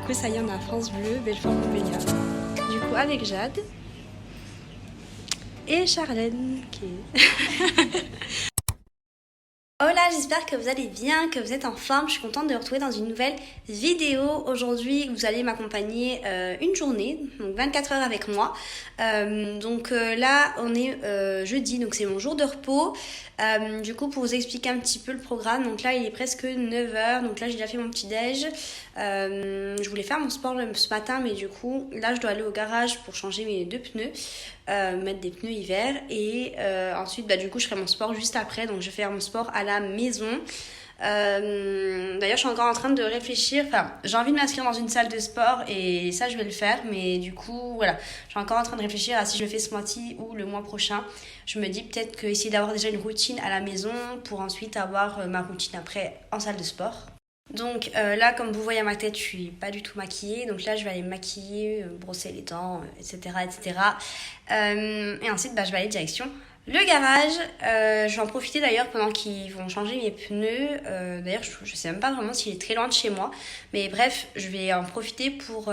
coup, ça y est, on a France Bleu, Belfort-Montbéliard. Du coup, avec Jade et Charlène qui est... Hola, j'espère que vous allez bien, que vous êtes en forme. Je suis contente de vous retrouver dans une nouvelle vidéo. Aujourd'hui, vous allez m'accompagner une journée, donc 24 heures avec moi. Là, on est jeudi, donc c'est mon jour de repos. Du coup, pour vous expliquer un petit peu le programme, donc là, il est presque 9h. Donc là, j'ai déjà fait mon petit déj. Je voulais faire mon sport ce matin, mais du coup, là, je dois aller au garage pour changer mes 2 pneus. Mettre des pneus hiver et ensuite du coup je ferai mon sport juste après, donc je vais faire mon sport à la maison. D'ailleurs je suis encore en train de réfléchir, j'ai envie de m'inscrire dans une salle de sport et ça je vais le faire, mais du coup voilà, je suis encore en train de réfléchir à si je le fais ce mois-ci ou le mois prochain. Je me dis peut-être essayer d'avoir déjà une routine à la maison pour ensuite avoir ma routine après en salle de sport. Donc là, comme vous voyez à ma tête, je suis pas du tout maquillée. Donc là, je vais aller me maquiller, brosser les dents, etc. Et ensuite, je vais aller direction le garage. Je vais en profiter d'ailleurs pendant qu'ils vont changer mes pneus. D'ailleurs, je sais même pas vraiment s'il est très loin de chez moi. Mais bref, je vais en profiter pour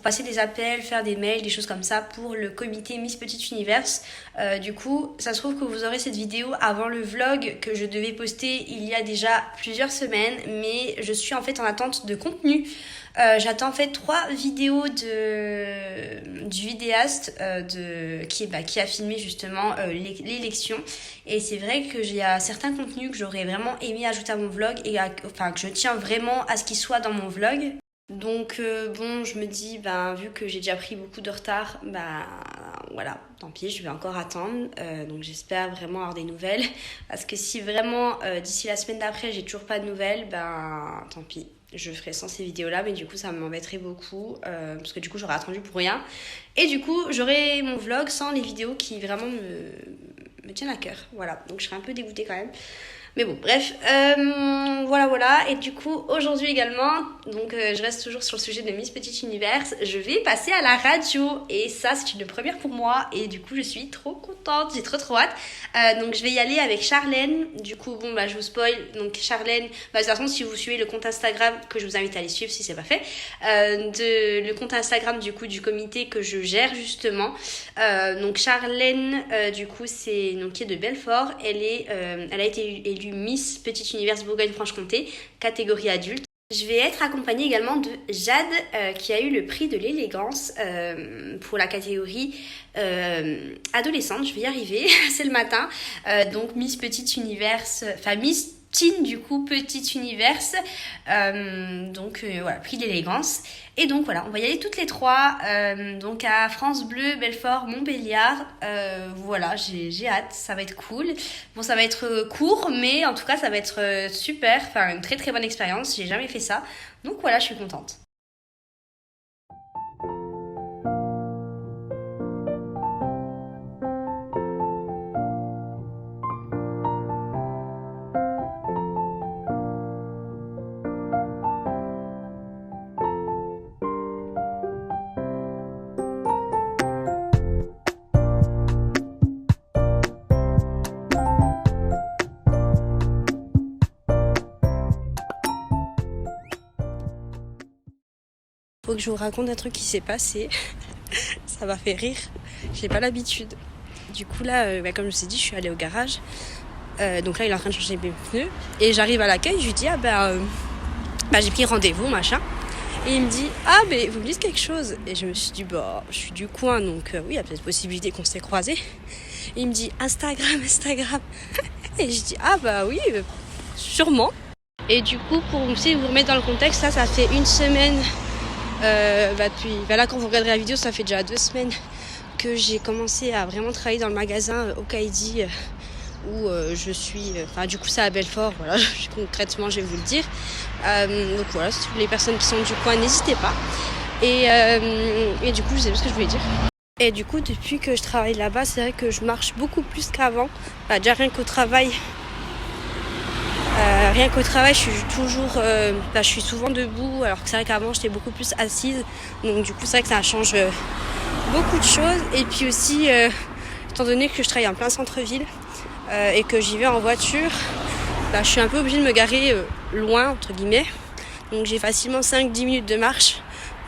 passer des appels, faire des mails, des choses comme ça pour le comité Miss Petit Univers. Du coup, ça se trouve que vous aurez cette vidéo avant le vlog que je devais poster il y a déjà plusieurs semaines, mais je suis en fait en attente de contenu. J'attends en fait 3 vidéos du vidéaste qui a filmé justement l'élection. Et c'est vrai que j'ai certains contenus que j'aurais vraiment aimé ajouter à mon vlog et que je tiens vraiment à ce qu'ils soient dans mon vlog. Donc je me dis, vu que j'ai déjà pris beaucoup de retard, voilà, tant pis, je vais encore attendre. Donc j'espère vraiment avoir des nouvelles. Parce que si vraiment, d'ici la semaine d'après, j'ai toujours pas de nouvelles, tant pis. Je ferai sans ces vidéos-là, mais du coup, ça m'embêterait beaucoup. Parce que du coup, j'aurais attendu pour rien. Et du coup, j'aurai mon vlog sans les vidéos qui vraiment me tiennent à cœur. Voilà, donc je serai un peu dégoûtée quand même. Mais bon, bref, voilà. Et du coup, aujourd'hui également, donc je reste toujours sur le sujet de Miss Petit Univers, je vais passer à la radio. Et ça, c'est une première pour moi. Et du coup, je suis trop contente, j'ai trop hâte. Donc, je vais y aller avec Charlène. Du coup, je vous spoil. Donc, Charlène, de toute façon, si vous suivez le compte Instagram, que je vous invite à aller suivre si c'est pas fait, le compte Instagram du coup du comité que je gère justement. Donc, Charlène, du coup, qui est de Belfort. Elle a été élue Miss Petit Univers Bourgogne-Franche-Comté, catégorie adulte. Je vais être accompagnée également de Jade qui a eu le prix de l'élégance pour la catégorie adolescente. Je vais y arriver, c'est le matin. Donc Miss Petit Univers, Miss Teen du coup Petit Univers. Voilà, prix d'élégance. Et donc voilà, on va y aller toutes les 3. Donc à France Bleu, Belfort, Montbéliard. Voilà, j'ai hâte, ça va être cool. Bon, ça va être court, mais en tout cas, ça va être super. Une très très bonne expérience. J'ai jamais fait ça. Donc voilà, je suis contente. Faut que je vous raconte un truc qui s'est passé. Ça m'a fait rire. J'ai pas l'habitude. Du coup là, comme je vous ai dit, je suis allée au garage. Donc là, il est en train de changer mes pneus. Et j'arrive à l'accueil, je lui dis j'ai pris rendez-vous, machin. Et il me dit mais vous me dites quelque chose. Et je me suis dit je suis du coin, donc oui, il y a peut-être possibilité qu'on s'est croisés. Et il me dit Instagram. Et je dis oui, sûrement. Et du coup, pour essayer de vous remettre dans le contexte, ça fait 1 semaine. Là quand vous regarderez la vidéo, ça fait déjà 2 semaines que j'ai commencé à vraiment travailler dans le magasin Okaidi où je suis, du coup c'est à Belfort, voilà, concrètement je vais vous le dire. Donc voilà, si les personnes qui sont du coin, n'hésitez pas. Et du coup je sais plus ce que je voulais dire. Et du coup depuis que je travaille là-bas, c'est vrai que je marche beaucoup plus qu'avant. Déjà rien qu'au travail, je suis toujours, je suis souvent debout, alors que c'est vrai qu'avant j'étais beaucoup plus assise. Donc du coup c'est vrai que ça change beaucoup de choses. Et puis aussi, étant donné que je travaille en plein centre-ville et que j'y vais en voiture, je suis un peu obligée de me garer loin entre guillemets. Donc j'ai facilement 5-10 minutes de marche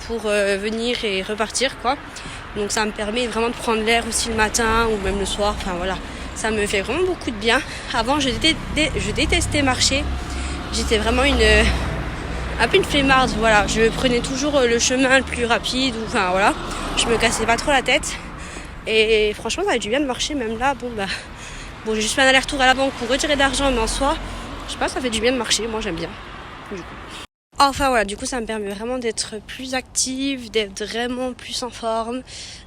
pour venir et repartir, quoi. Donc ça me permet vraiment de prendre l'air aussi le matin ou même le soir. Enfin voilà, ça me fait vraiment beaucoup de bien. Avant, je détestais marcher. J'étais vraiment un peu une flemmarde. Voilà, je prenais toujours le chemin le plus rapide. Enfin voilà, je me cassais pas trop la tête. Et franchement, ça fait du bien de marcher. Même là, bon, j'ai juste fait un aller-retour à la banque pour retirer de l'argent, mais en soi, je sais pas, ça fait du bien de marcher. Moi, j'aime bien. Du coup. Enfin voilà, du coup ça me permet vraiment d'être plus active, d'être vraiment plus en forme.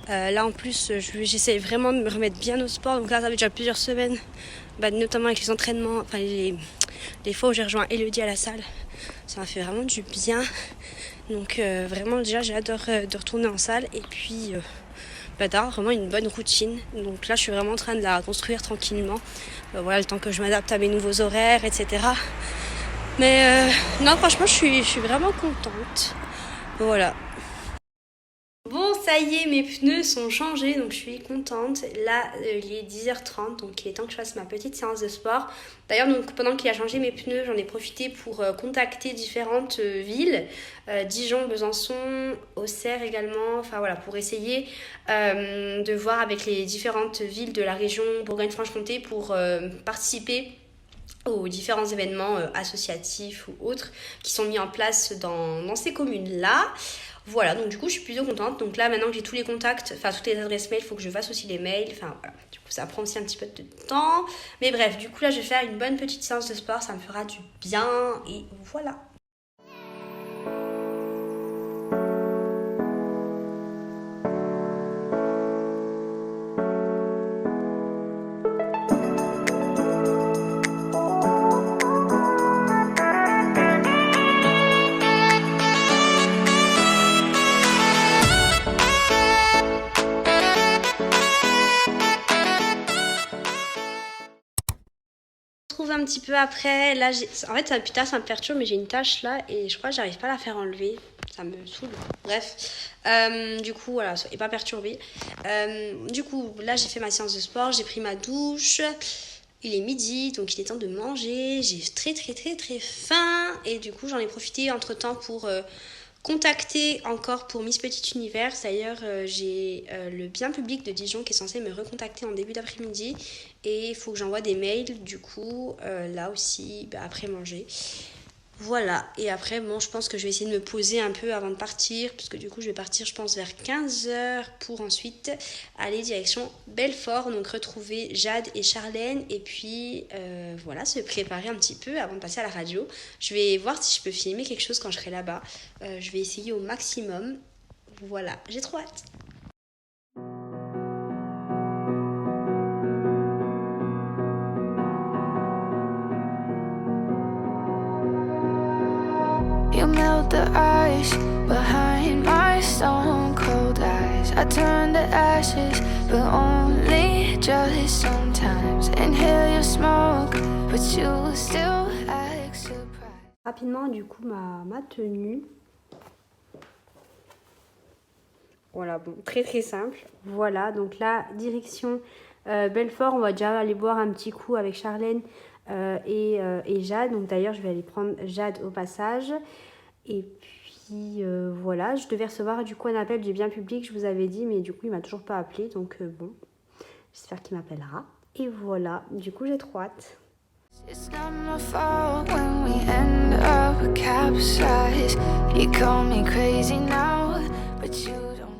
Là en plus j'essaie vraiment de me remettre bien au sport. Donc là ça fait déjà plusieurs semaines, notamment avec les entraînements, enfin les fois où j'ai rejoint Elodie à la salle. Ça m'a fait vraiment du bien. Donc vraiment déjà j'ai hâte de retourner en salle et puis d'avoir vraiment une bonne routine. Donc là je suis vraiment en train de la construire tranquillement. Voilà, le temps que je m'adapte à mes nouveaux horaires, etc. Mais non, franchement, je suis vraiment contente. Voilà. Bon, ça y est, mes pneus sont changés, donc je suis contente. Là, il est 10h30, donc il est temps que je fasse ma petite séance de sport. D'ailleurs, donc pendant qu'il a changé mes pneus, j'en ai profité pour contacter différentes villes. Dijon, Besançon, Auxerre également. Enfin voilà, pour essayer de voir avec les différentes villes de la région Bourgogne-Franche-Comté pour participer aux différents événements associatifs ou autres qui sont mis en place dans ces communes-là. Voilà, donc du coup, je suis plutôt contente. Donc là, maintenant que j'ai tous les contacts, enfin toutes les adresses mail, il faut que je fasse aussi les mails. Enfin voilà, du coup, ça prend aussi un petit peu de temps. Mais bref, du coup, là, je vais faire une bonne petite séance de sport. Ça me fera du bien et voilà. Un petit peu après, là en fait plus tard ça me perturbe, mais j'ai une tache là et je crois que j'arrive pas à la faire enlever, ça me saoule, bref. Du coup voilà, soyez pas perturbés. Du coup là j'ai fait ma séance de sport, j'ai pris ma douche, il est midi donc il est temps de manger, j'ai très faim et du coup j'en ai profité entre temps pour contacter encore pour Miss Petit Univers. D'ailleurs, j'ai le bien public de Dijon qui est censé me recontacter en début d'après-midi et il faut que j'envoie des mails du coup là aussi après manger. Voilà, et après bon, je pense que je vais essayer de me poser un peu avant de partir parce que du coup je vais partir je pense vers 15h pour ensuite aller direction Belfort, donc retrouver Jade et Charlène et puis voilà, se préparer un petit peu avant de passer à la radio. Je vais voir si je peux filmer quelque chose quand je serai là-bas. Je vais essayer au maximum. Voilà, j'ai trop hâte. You melt the ice behind my stone cold eyes. I turn to ashes, but only just sometimes. Inhale your smoke, but you still act surprised. Rapidement, du coup, ma tenue. Voilà, bon, très simple. Voilà, donc là, direction Belfort. On va déjà aller boire un petit coup avec Charlène et Jade. Donc d'ailleurs, je vais aller prendre Jade au passage. Et puis voilà, je devais recevoir du coup un appel du bien public, je vous avais dit, mais du coup il m'a toujours pas appelé, donc bon, j'espère qu'il m'appellera. Et voilà, du coup j'ai trop hâte. It's not my fault when we end up capsized. You call me crazy now, but you don't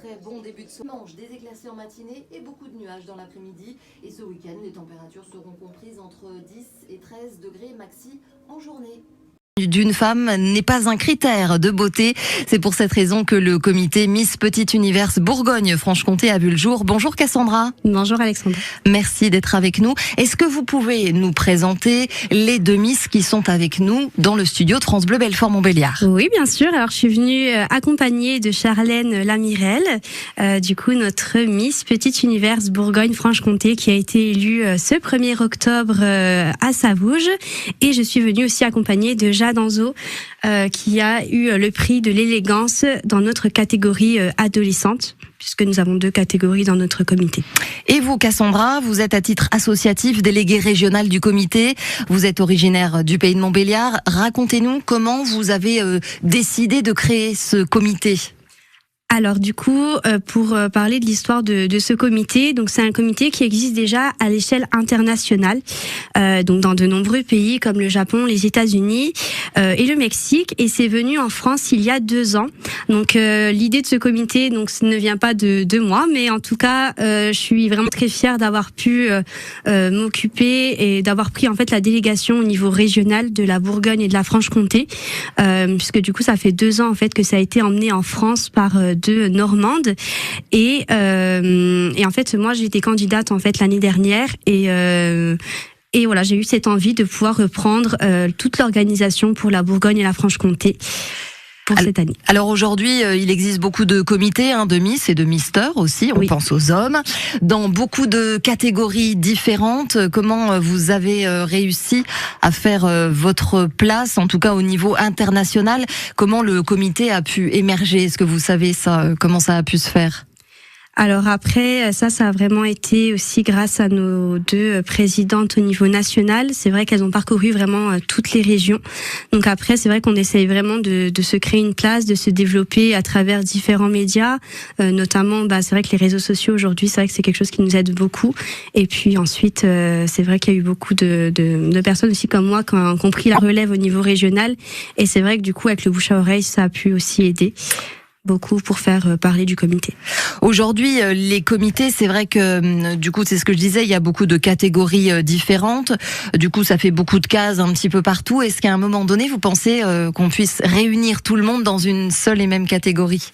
Très bon début de dimanche, des éclaircies en matinée et beaucoup de nuages dans l'après-midi. Et ce week-end, les températures seront comprises entre 10 et 13 degrés maxi en journée. D'une femme n'est pas un critère de beauté. C'est pour cette raison que le comité Miss Petit Univers Bourgogne-Franche-Comté a vu le jour. Bonjour Cassandra. Bonjour Alexandra. Merci d'être avec nous. Est-ce que vous pouvez nous présenter les deux Miss qui sont avec nous dans le studio de France Bleu Belfort-Montbéliard? Oui, bien sûr. Alors, je suis venue accompagnée de Charlène Lamirel, du coup, notre Miss Petit Univers Bourgogne-Franche-Comté qui a été élue ce 1er octobre à Savouges. Et je suis venue aussi accompagnée de Jade Anzo, qui a eu le prix de l'élégance dans notre catégorie adolescente, puisque nous avons 2 catégories dans notre comité. Et vous, Cassandra, vous êtes à titre associatif déléguée régionale du comité. Vous êtes originaire du pays de Montbéliard. Racontez-nous comment vous avez décidé de créer ce comité. Alors du coup, pour parler de l'histoire de ce comité, donc c'est un comité qui existe déjà à l'échelle internationale, donc dans de nombreux pays comme le Japon, les États-Unis et le Mexique, et c'est venu en France il y a 2 ans. Donc l'idée de ce comité, donc ne vient pas de moi, mais en tout cas, je suis vraiment très fière d'avoir pu m'occuper et d'avoir pris en fait la délégation au niveau régional de la Bourgogne et de la Franche-Comté, puisque du coup ça fait 2 ans en fait que ça a été emmené en France par 2 Normandes et en fait moi j'ai été candidate en fait l'année dernière et voilà, j'ai eu cette envie de pouvoir reprendre toute l'organisation pour la Bourgogne et la Franche-Comté pour cette année. Alors aujourd'hui, il existe beaucoup de comités, de Miss et de Mister aussi, on pense aux hommes, dans beaucoup de catégories différentes. Comment vous avez réussi à faire votre place, en tout cas au niveau international? Comment le comité a pu émerger? Est-ce que vous savez ça, comment ça a pu se faire? Alors après, ça a vraiment été aussi grâce à nos 2 présidentes au niveau national. C'est vrai qu'elles ont parcouru vraiment toutes les régions. Donc après, c'est vrai qu'on essaye vraiment de se créer une place, de se développer à travers différents médias, notamment, c'est vrai que les réseaux sociaux aujourd'hui, c'est vrai que c'est quelque chose qui nous aide beaucoup. Et puis ensuite, c'est vrai qu'il y a eu beaucoup de personnes aussi comme moi qui ont pris la relève au niveau régional. Et c'est vrai que du coup, avec le bouche à oreille, ça a pu aussi aider beaucoup pour faire parler du comité. Aujourd'hui, les comités, c'est vrai que du coup, c'est ce que je disais, il y a beaucoup de catégories différentes. Du coup, ça fait beaucoup de cases un petit peu partout. Est-ce qu'à un moment donné, vous pensez qu'on puisse réunir tout le monde dans une seule et même catégorie ?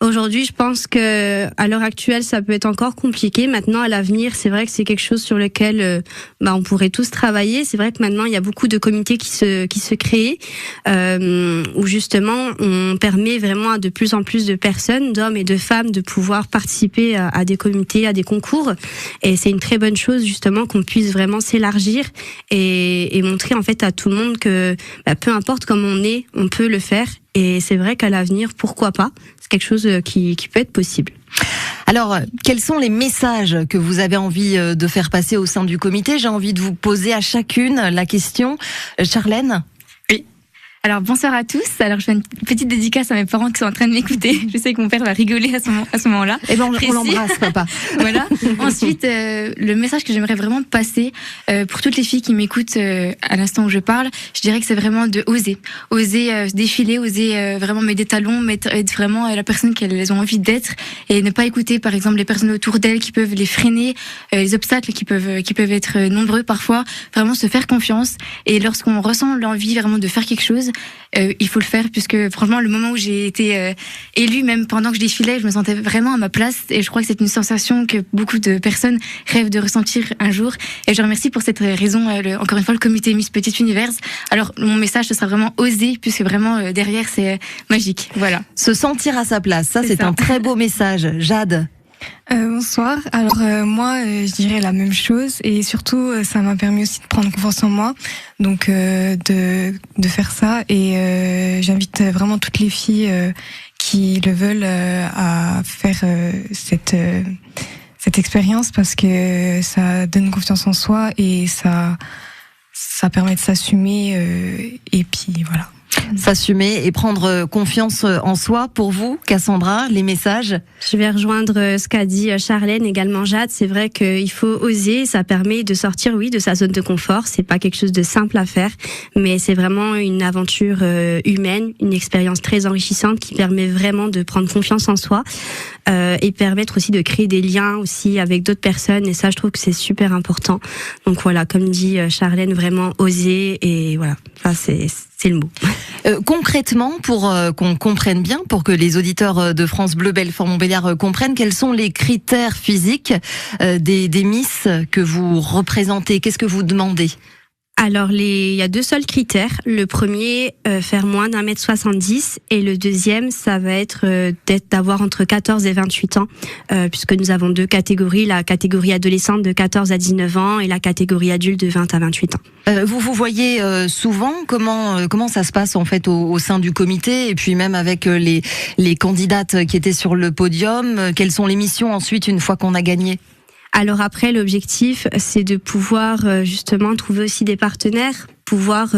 Aujourd'hui, je pense que à l'heure actuelle, ça peut être encore compliqué. Maintenant, à l'avenir, c'est vrai que c'est quelque chose sur lequel on pourrait tous travailler. C'est vrai que maintenant, il y a beaucoup de comités qui se créent, où justement, on permet vraiment à de plus en plus de personnes, d'hommes et de femmes, de pouvoir participer à des comités, à des concours. Et c'est une très bonne chose, justement, qu'on puisse vraiment s'élargir et montrer en fait à tout le monde que peu importe comment on est, on peut le faire. Et c'est vrai qu'à l'avenir, pourquoi pas ? C'est quelque chose qui peut être possible. Alors, quels sont les messages que vous avez envie de faire passer au sein du comité ? J'ai envie de vous poser à chacune la question. Charlène ? Oui. Alors, bonsoir à tous. Alors, je fais une petite dédicace à mes parents qui sont en train de m'écouter. Je sais que mon père va rigoler à ce moment-là. Eh ben, on l'embrasse, papa. Voilà. Ensuite, le message que j'aimerais vraiment passer pour toutes les filles qui m'écoutent à l'instant où je parle, je dirais que c'est vraiment de oser défiler, oser vraiment mettre des talons, être vraiment la personne qu'elles ont envie d'être et ne pas écouter, par exemple, les personnes autour d'elles qui peuvent les freiner, les obstacles qui peuvent être nombreux parfois. Vraiment se faire confiance et lorsqu'on ressent l'envie vraiment de faire quelque chose, il faut le faire, puisque franchement le moment où j'ai été élue, même pendant que je défilais, je me sentais vraiment à ma place et je crois que c'est une sensation que beaucoup de personnes rêvent de ressentir un jour et je remercie pour cette raison encore une fois le comité Miss Petit Univers. Alors mon message ce sera vraiment oser, puisque vraiment derrière c'est magique. Voilà. Se sentir à sa place, ça c'est un très beau message. Jade. Bonsoir. Alors moi, je dirais la même chose et surtout ça m'a permis aussi de prendre confiance en moi, donc de faire ça et j'invite vraiment toutes les filles qui le veulent à faire cette expérience parce que ça donne confiance en soi et ça permet de s'assumer et puis voilà. S'assumer et prendre confiance en soi. Pour vous, Cassandra, les messages? Je vais rejoindre ce qu'a dit Charlène, également Jade. C'est vrai qu'il faut oser, ça permet de sortir, oui, de sa zone de confort. C'est pas quelque chose de simple à faire, mais c'est vraiment une aventure humaine, une expérience très enrichissante qui permet vraiment de prendre confiance en soi et permettre aussi de créer des liens aussi avec d'autres personnes. Et ça, je trouve que c'est super important. Donc voilà, comme dit Charlène, vraiment oser et voilà, ça c'est le mot. Concrètement, pour qu'on comprenne bien, pour que les auditeurs de France Bleu Belfort Montbéliard comprennent, quels sont les critères physiques des Miss que vous représentez? Qu'est-ce que vous demandez? Alors, il y a 2 seuls critères. Le premier, faire moins d'1m70, et le deuxième, ça va être d'avoir entre 14 et 28 ans, puisque nous avons 2 catégories, la catégorie adolescente de 14 à 19 ans et la catégorie adulte de 20 à 28 ans. Vous voyez souvent comment ça se passe en fait au sein du comité, et puis même avec les candidates qui étaient sur le podium. Quelles sont les missions ensuite une fois qu'on a gagné? Alors après, l'objectif, c'est de pouvoir justement trouver aussi des partenaires, pouvoir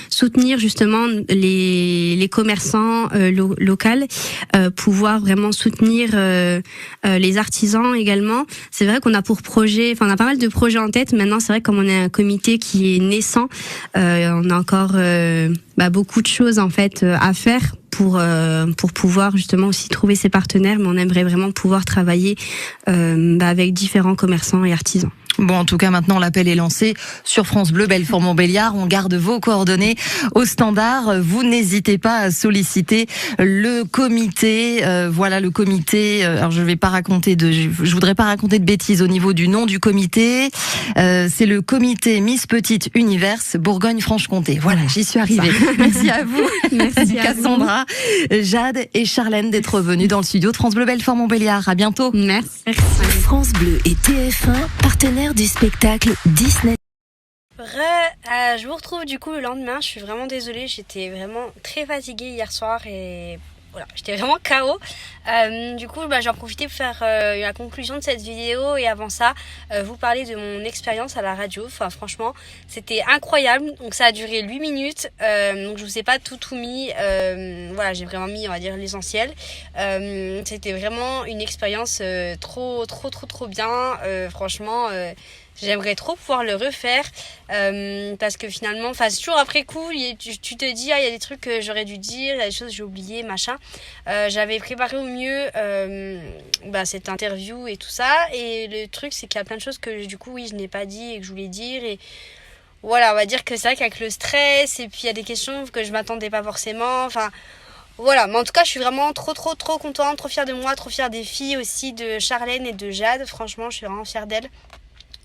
soutenir justement les commerçants locaux, pouvoir vraiment soutenir les artisans également. C'est vrai qu'on a pour projet, on a pas mal de projets en tête. Maintenant, c'est vrai que comme on est un comité qui est naissant, on a encore beaucoup de choses en fait à faire pour pouvoir justement aussi trouver ses partenaires, mais on aimerait vraiment pouvoir travailler avec différents commerçants et artisans. Bon, en tout cas, maintenant, l'appel est lancé sur France Bleu, Belfort-Montbéliard. On garde vos coordonnées au standard. Vous n'hésitez pas à solliciter le comité. Voilà, le comité. Alors, je voudrais pas raconter de bêtises au niveau du nom du comité. C'est le comité Miss Petite Univers Bourgogne-Franche-Comté. Voilà, j'y suis arrivée. Merci à vous. Merci Cassandra, Jade et Charlène d'être venues dans le studio de France Bleu, Belfort-Montbéliard. À bientôt. Merci. France Bleu et TF1, partenaires du spectacle Disney. Je vous retrouve du coup le lendemain. Je suis vraiment désolée, j'étais vraiment très fatiguée hier soir et voilà, j'étais vraiment KO. Du coup, j'en profité pour faire la conclusion de cette vidéo et avant ça, vous parler de mon expérience à la radio. Enfin, franchement, c'était incroyable. Donc, ça a duré 8 minutes. Donc, je vous ai pas tout mis. Voilà, j'ai vraiment mis, on va dire, l'essentiel. C'était vraiment une expérience trop bien. Franchement, j'aimerais trop pouvoir le refaire parce que finalement, c'est toujours après coup, tu te dis, il y a des trucs que j'aurais dû dire, il y a des choses que j'ai oubliées, machin. J'avais préparé au mieux cette interview et tout ça. Et le truc, c'est qu'il y a plein de choses que du coup, je n'ai pas dit et que je voulais dire. Et voilà, on va dire que c'est vrai qu'avec le stress et puis il y a des questions que je m'attendais pas forcément. Enfin, voilà, mais en tout cas, je suis vraiment trop contente, trop fière de moi, trop fière des filles aussi, de Charlène et de Jade. Franchement, je suis vraiment fière d'elles.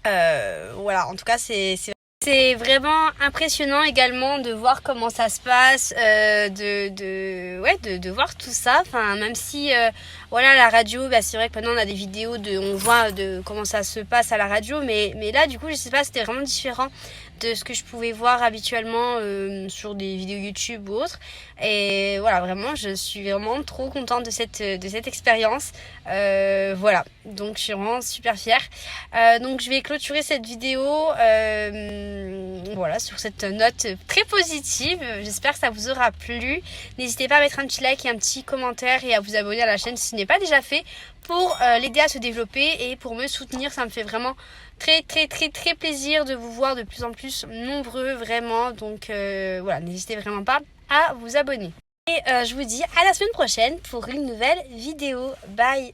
Voilà, en tout cas, c'est vraiment impressionnant également de voir comment ça se passe, de voir tout ça. Enfin, même si la radio, c'est vrai que maintenant on a des vidéos on voit de comment ça se passe à la radio, mais là du coup, je sais pas, c'était vraiment différent de ce que je pouvais voir habituellement sur des vidéos YouTube ou autres. Et voilà, vraiment, je suis vraiment trop contente de cette expérience. Voilà, donc je suis vraiment super fière. Donc je vais clôturer cette vidéo voilà, sur cette note très positive. J'espère que ça vous aura plu. N'hésitez pas à mettre un petit like et un petit commentaire et à vous abonner à la chaîne si ce n'est pas déjà fait pour l'aider à se développer et pour me soutenir. Ça me fait vraiment très plaisir de vous voir de plus en plus nombreux, vraiment. Donc voilà, n'hésitez vraiment pas à vous abonner. Et je vous dis à la semaine prochaine pour une nouvelle vidéo. Bye!